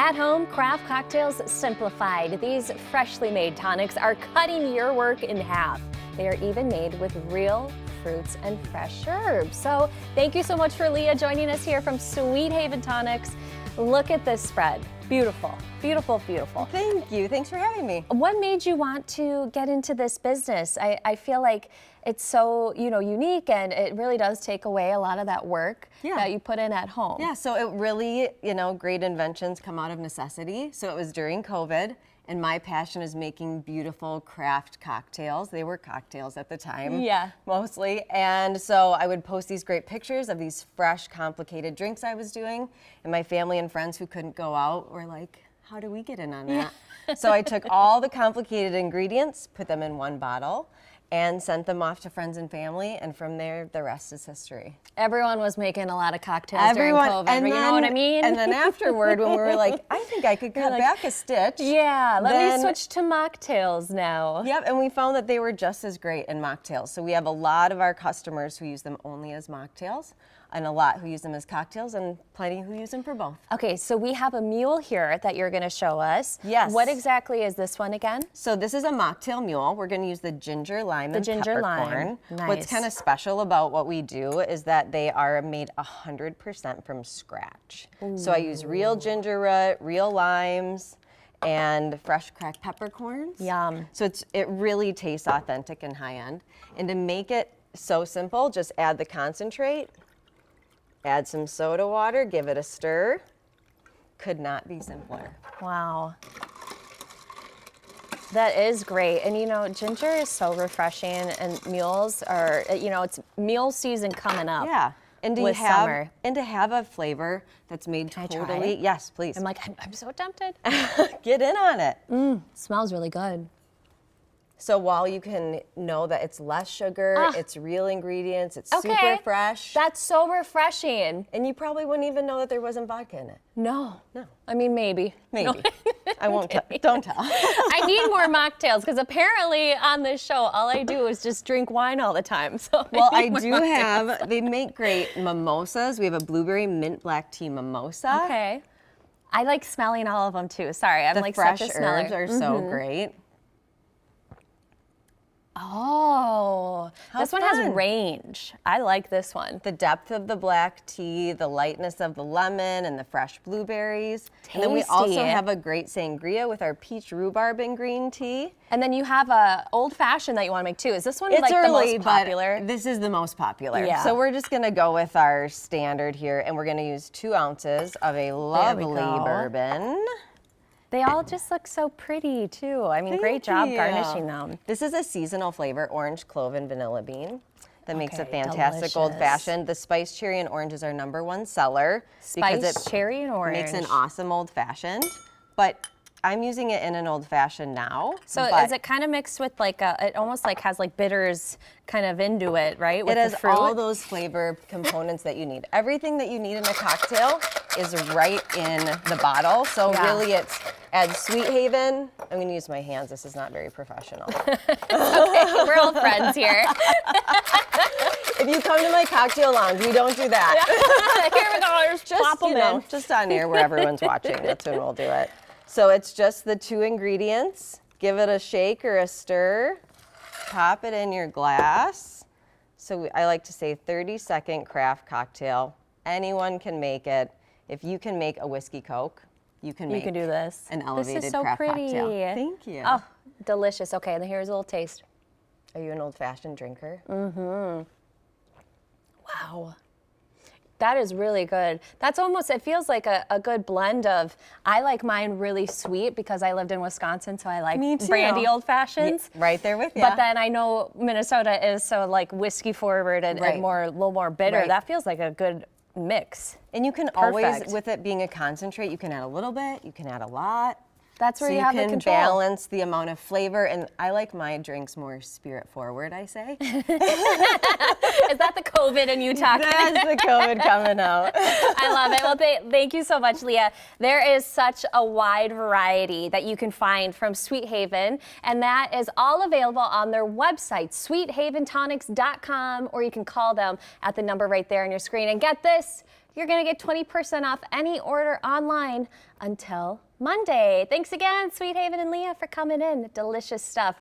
At-home craft cocktails simplified. These freshly made tonics are cutting your work in half. They are even made with real fruits and fresh herbs. So thank you so much for Leah joining us here from Sweet Haven Tonics. Look at this spread. Beautiful, beautiful, beautiful. Thank you. Thanks for having me. What made you want to get into this business? I feel like it's so, unique, and it really does take away a lot of that work that you put in at home. Yeah, so it really, great inventions come out of necessity. So it was during COVID, and my passion is making beautiful craft cocktails. They were cocktails at the time, mostly. And so I would post these great pictures of these fresh, complicated drinks I was doing, and my family and friends who couldn't go out were like, how do we get in on that? So I took all the complicated ingredients, put them in one bottle, and sent them off to friends and family, and from there, the rest is history. Everyone was making a lot of cocktails during COVID, you know what I mean? And then afterward, when we were like, I think I could cut back a stitch. Yeah, let me switch to mocktails now. Yep, and we found that they were just as great in mocktails. So we have a lot of our customers who use them only as mocktails, and a lot who use them as cocktails, and plenty who use them for both. Okay, so we have a mule here that you're gonna show us. Yes. What exactly is this one again? So this is a mocktail mule. We're gonna use the ginger lime and peppercorn. Nice. What's kind of special about what we do is that they are made 100% from scratch. Ooh. So I use real ginger root, real limes, and fresh cracked peppercorns. Yum. So it really tastes authentic and high end. And to make it so simple, just add the concentrate, add some soda water, give it a stir. Could not be simpler. Wow. That is great. And ginger is so refreshing, and mules are, it's mule season coming up. Yeah. And to summer. And to have a flavor that's made Can I totally. try it? Yes, please. I'm like, I'm so tempted. Get in on it. Smells really good. So while you can know that it's less sugar, it's real ingredients, it's super fresh. That's so refreshing. And you probably wouldn't even know that there wasn't vodka in it. No. I mean, maybe. Maybe. No. I won't tell. Don't tell. I need more mocktails, because apparently on this show, all I do is just drink wine all the time. So Well, I do have, they make great mimosas. We have a blueberry mint black tea mimosa. Okay. I like smelling all of them too. Sorry, I'm like fresh such a smeller. herbs are so great. Oh, this one has fun. range. I like this one. The depth of the black tea, the lightness of the lemon, and the fresh blueberries. Tasty. And then we also have a great sangria with our peach rhubarb and green tea. And then you have a old fashioned that you want to make too. Is this one It's like early, the most popular? but this is the most popular. Yeah. So we're just gonna go with our standard here, and we're gonna use 2 ounces of a lovely bourbon. They all just look so pretty too. I mean, great job garnishing them. This is a seasonal flavor, orange, clove, and vanilla bean. That makes a Okay, fantastic old fashioned. The spiced cherry and orange is our #1 seller. Spiced cherry and orange. Makes an awesome old fashioned. But I'm using it in an old fashioned now. So is it kind of mixed with like it almost like has like bitters kind of into it, right? With it has the fruit? all those flavor components that you need. Everything that you need in a cocktail is right in the bottle. So really it's add Sweet Haven. I'm gonna use my hands. This is not very professional. Okay, we're all friends here. If you come to my cocktail lounge, we don't do that. Here we go, just plop them in. Just on air where everyone's watching. That's when we'll do it. So it's just the 2 ingredients. Give it a shake or a stir. Pop it in your glass. So I like to say 30-second craft cocktail. Anyone can make it. If you can make a whiskey Coke, you can do this. An elevated this is so craft pretty. cocktail. Thank you. Oh, delicious. Okay, and here's a little taste. Are you an old-fashioned drinker? Wow. That is really good. That's almost, it feels like a good blend of, I like mine really sweet because I lived in Wisconsin, so I like brandy old fashions. Yeah, right there with you. But then I know Minnesota is so like whiskey forward and a little more bitter. That feels like a good mix. And you can always, with it being a concentrate, you can add a little bit, you can add a lot. That's where you have the control. So you can balance the amount of flavor, and I like my drinks more spirit forward, I say. Is that the COVID in you talking? That's the COVID coming out. I love it. Well, thank you so much, Leah. There is such a wide variety that you can find from Sweet Haven, and that is all available on their website, sweethaventonics.com, or you can call them at the number right there on your screen. And get this, you're gonna get 20% off any order online until Monday. Thanks again, Sweet Haven and Leah, for coming in. Delicious stuff.